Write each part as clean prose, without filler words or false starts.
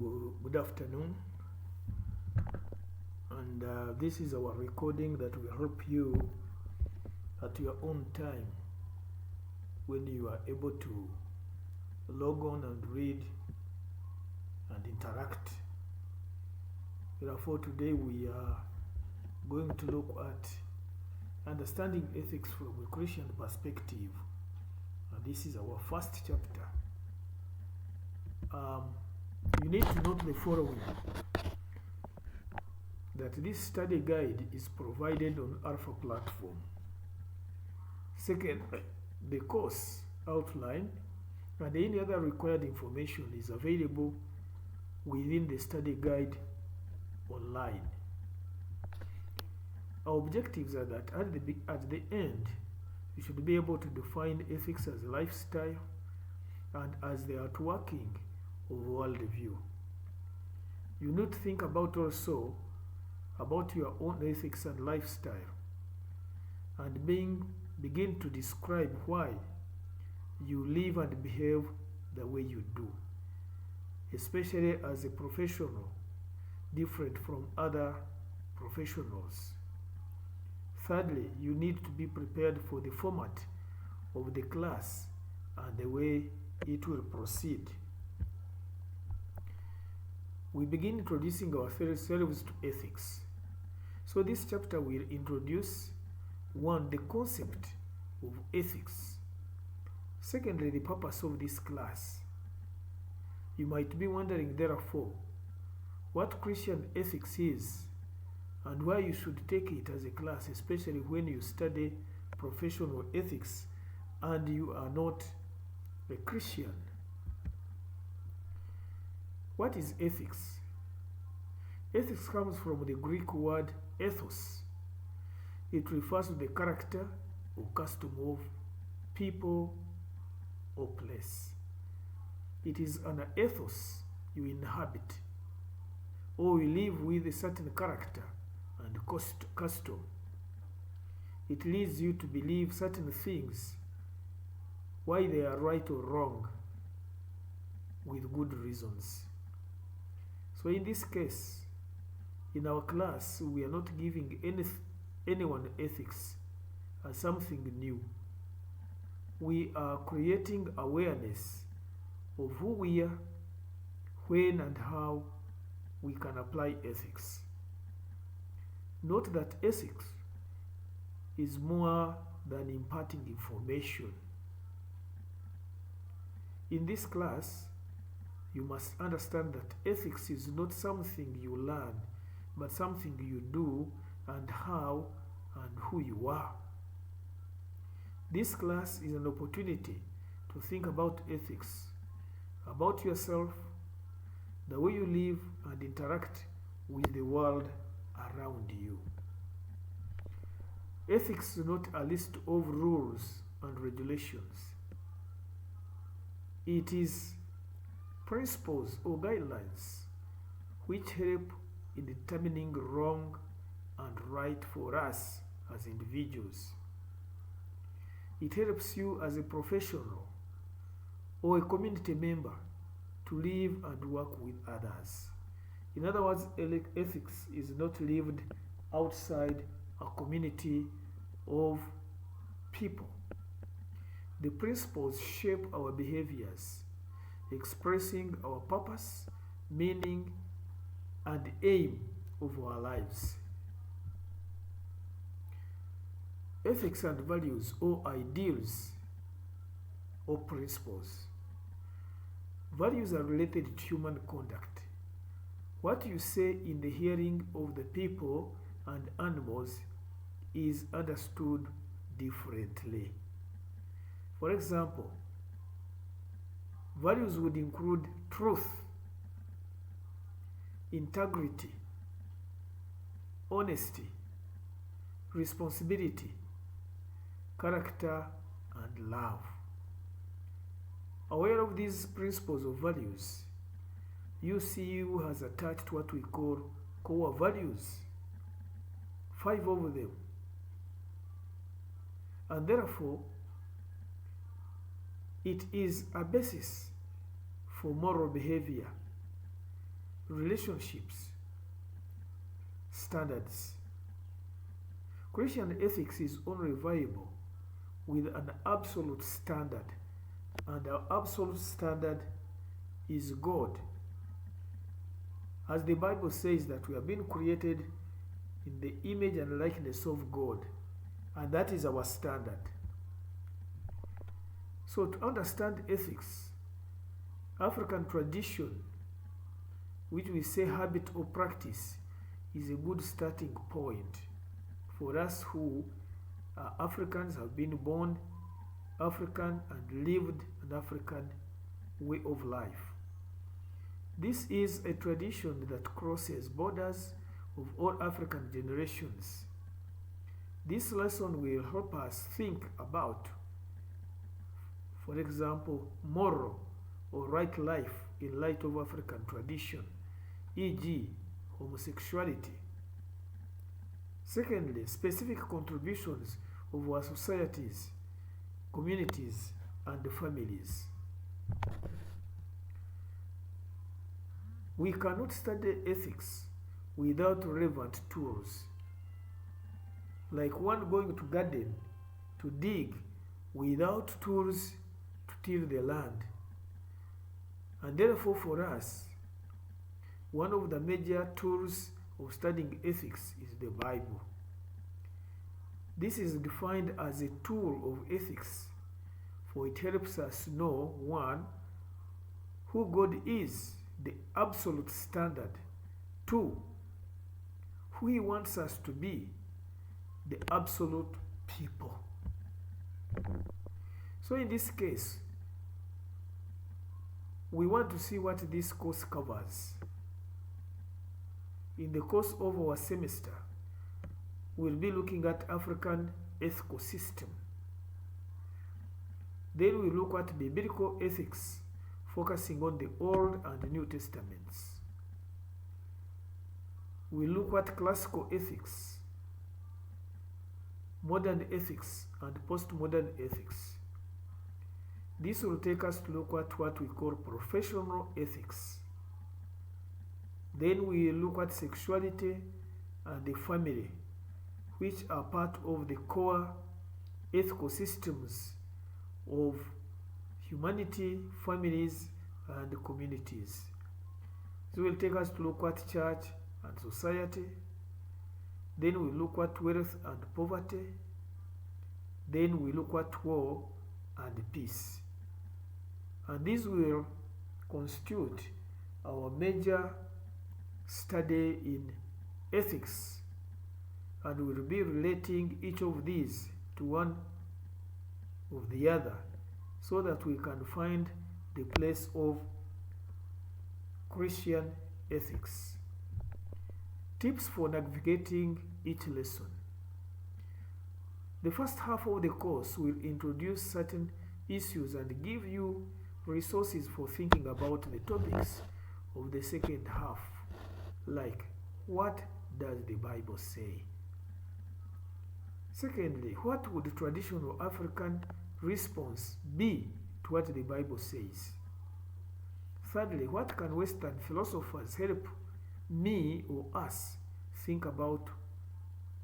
Good afternoon, and this is our recording that will help you at your own time when you are able to log on and read and interact. Therefore, today we are going to look at understanding ethics from a Christian perspective, and this is our first chapter. You need to note the following: that this study guide is provided on Alpha platform. Second, the course outline and any other required information is available within the study guide online. Our objectives are that at the end, you should be able to define ethics as a lifestyle and as the outworking of worldview. You need to think about also about your own ethics and lifestyle, and begin to describe why you live and behave the way you do, especially as a professional different from other professionals. Thirdly, you need to be prepared for the format of the class and the way it will proceed. We begin introducing ourselves to ethics. So this chapter will introduce 1. The concept of ethics. Secondly, the purpose of this class. You might be wondering, therefore, what Christian ethics is and why you should take it as a class, especially when you study professional ethics and you are not a Christian. What is ethics? Ethics comes from the Greek word ethos. It refers to the character or custom of people or place. It is an ethos you inhabit, or you live with a certain character and custom. It leads you to believe certain things, why they are right or wrong, with good reasons. So in this case, in our class, we are not giving anyone ethics as something new. We are creating awareness of who we are, when and how we can apply ethics. Note that ethics is more than imparting information. In this class, you must understand that ethics is not something you learn, but something you do, and how and who you are. This class is an opportunity to think about ethics, about yourself, the way you live and interact with the world around you. Ethics is not a list of rules and regulations. It is principles or guidelines which help in determining wrong and right for us as individuals. It helps you as a professional or a community member to live and work with others. In other words, ethics is not lived outside a community of people. The principles shape our behaviors, expressing our purpose, meaning, and aim of our lives. Ethics and values or ideals or principles. Values are related to human conduct. What you say in the hearing of the people and animals is understood differently. For example, values would include truth, integrity, honesty, responsibility, character, and love. Aware of these principles of values, UCU has attached what we call core values, 5 of them, and therefore it is a basis for moral behavior relationships standards. Christian ethics is only viable with an absolute standard, and our absolute standard is God. As the Bible says that we have been created in the image and likeness of God, and that is our standard. So to understand ethics, African tradition, which we say habit or practice, is a good starting point for us who are Africans, have been born African and lived an African way of life. This is a tradition that crosses borders of all African generations. This lesson will help us think about, for example, moral or right life in light of African tradition, e.g., homosexuality. Secondly, specific contributions of our societies, communities, and families. We cannot study ethics without relevant tools, like one going to garden to dig without tools to till the land. And therefore for us, one of the major tools of studying ethics is the Bible. This is defined as a tool of ethics, for it helps us know, one, who God is, the absolute standard; two, who He wants us to be, the absolute people. So in this case, we want to see what this course covers. In the course of our semester, we'll be looking at African ethical system. Then we look at biblical ethics, focusing on the Old and New Testaments. We look at classical ethics, modern ethics, and postmodern ethics. This will take us to look at what we call professional ethics. Then we look at sexuality and the family, which are part of the core ethical systems of humanity, families, and communities. So it will take us to look at church and society. Then we look at wealth and poverty. Then we look at war and peace. And these will constitute our major study in ethics, and we'll be relating each of these to one of the other so that we can find the place of Christian ethics. Tips for navigating each lesson. The first half of the course will introduce certain issues and give you resources for thinking about the topics of the second half, like what does the Bible say? Secondly, what would traditional African response be to what the Bible says? Thirdly, what can Western philosophers help me or us think about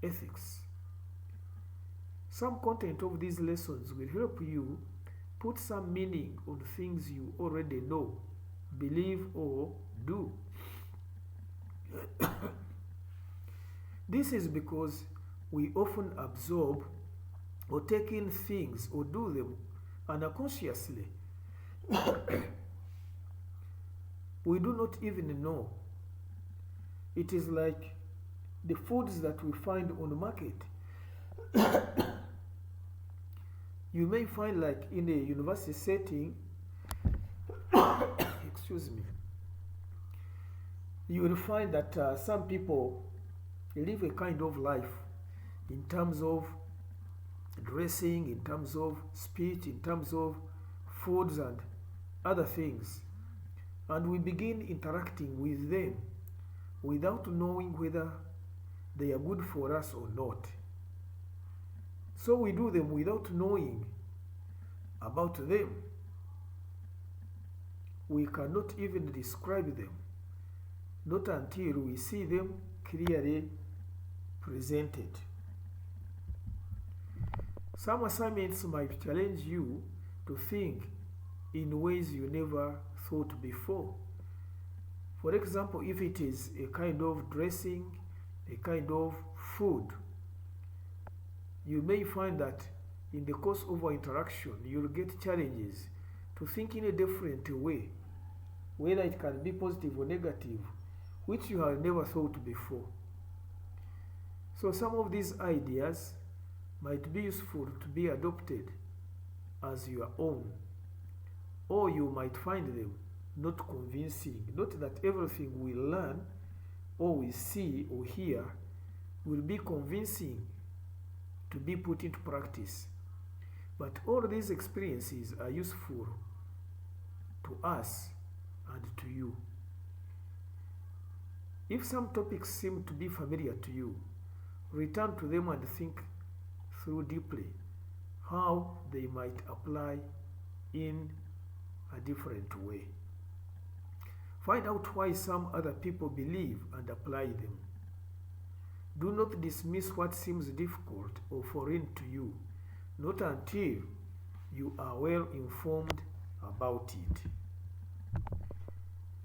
ethics? Some content of these lessons will help you put some meaning on things you already know, believe, or do. This is because we often absorb or take in things or do them unconsciously. We do not even know. It is like the foods that we find on the market. You may find, like in a university setting, excuse me, you will find that some people live a kind of life in terms of dressing, in terms of speech, in terms of foods and other things. And we begin interacting with them without knowing whether they are good for us or not. So we do them without knowing about them. We cannot even describe them. not until we see them clearly presented. Some assignments might challenge you to think in ways you never thought before. For example, if it is a kind of dressing, a kind of food, you may find that in the course of our interaction, you'll get challenges to think in a different way, whether it can be positive or negative, which you have never thought before. So some of these ideas might be useful to be adopted as your own, or you might find them not convincing. Not that everything we learn or we see or hear will be convincing to be put into practice, but all these experiences are useful to us and to you. If some topics seem to be familiar to you, return to them and think through deeply how they might apply in a different way. Find out why some other people believe and apply them. Do not dismiss what seems difficult or foreign to you, not until you are well informed about it.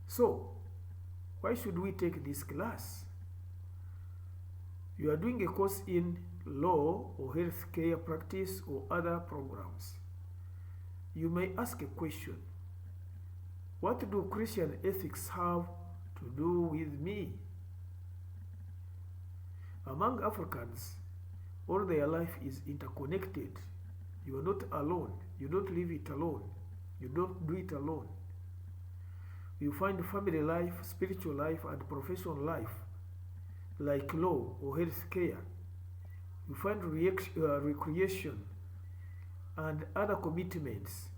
So, why should we take this class? You are doing a course in law or healthcare practice or other programs. You may ask a question: what do Christian ethics have to do with me? Among Africans, all their life is interconnected. You are not alone. You don't live it alone. You don't do it alone. You find family life, spiritual life, and professional life, like law or healthcare. You find recreation and other commitments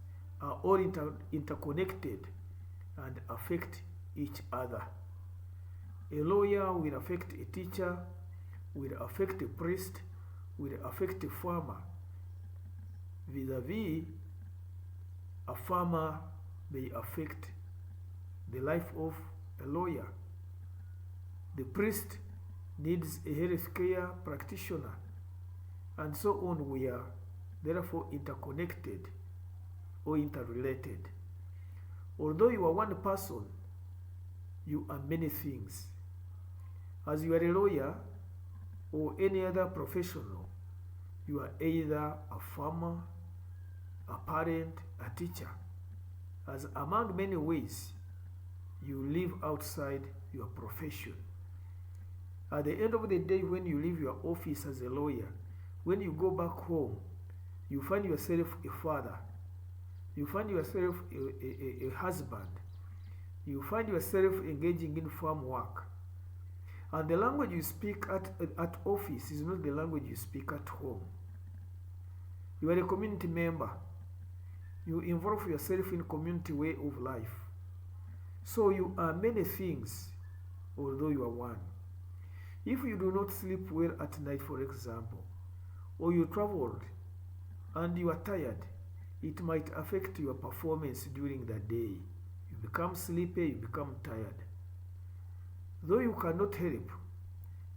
are all interconnected and affect each other. A lawyer will affect a teacher, will affect a priest, will affect a farmer. Vis-a-vis, a farmer may affect the life of a lawyer. The priest needs a healthcare practitioner, and so on. We are therefore interconnected or interrelated. Although you are one person, you are many things. As you are a lawyer or any other professional, you are either a farmer, a parent, a teacher. As among many ways, you live outside your profession. At the end of the day, when you leave your office as a lawyer, when you go back home, you find yourself a father. You find yourself a husband. You find yourself engaging in farm work. And the language you speak at office is not the language you speak at home. You are a community member. You involve yourself in community way of life. So you are many things, although you are one. If you do not sleep well at night, for example, or you traveled and you are tired, it might affect your performance during the day. You become sleepy, you become tired. Though you cannot help,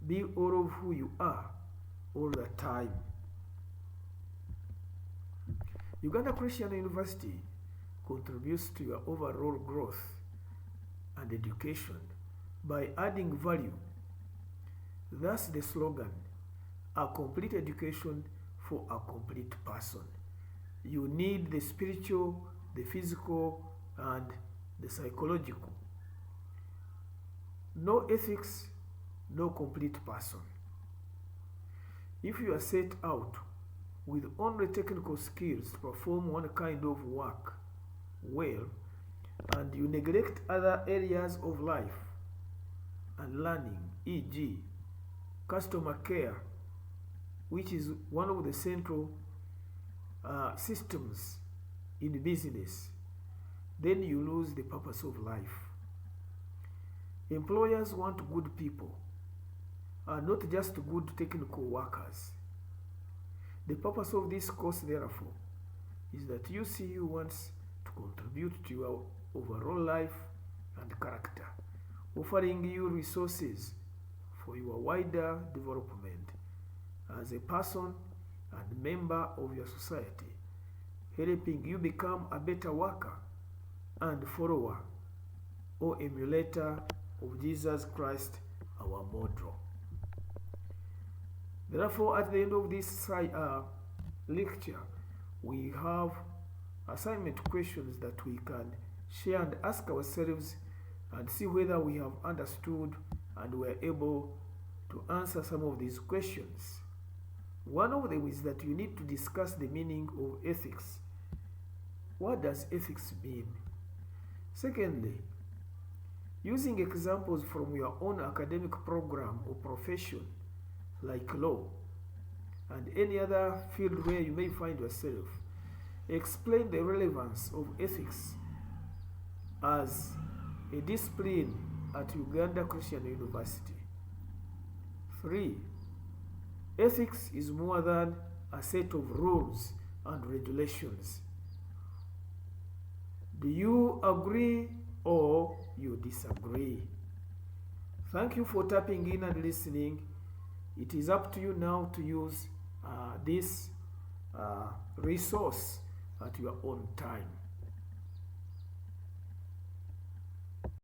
be all of who you are all the time. Uganda Christian University contributes to your overall growth and education by adding value. Thus the slogan, a complete education for a complete person. You need the spiritual, the physical, and the psychological. No ethics, no complete person. If you are set out with only technical skills to perform one kind of work well, and you neglect other areas of life and learning, e.g., customer care, which is one of the central systems in business, then you lose the purpose of life. Employers want good people, not just good technical workers. The purpose of this course, therefore, is that UCU wants to contribute to your overall life and character. offering you resources for your wider development as a person and member of your society, helping you become a better worker and follower or emulator of Jesus Christ, our model. Therefore, at the end of this lecture, we have assignment questions that we can share and ask ourselves and see whether we have understood and were able to answer some of these questions. One of them is that you need to discuss the meaning of ethics. What does ethics mean? Secondly, using examples from your own academic program or profession, like law, and any other field where you may find yourself, explain the relevance of ethics as a discipline at Uganda Christian University. 3. Ethics is more than a set of rules and regulations. Do you agree or you disagree? Thank you for tapping in and listening. It is up to you now to use this resource at your own time.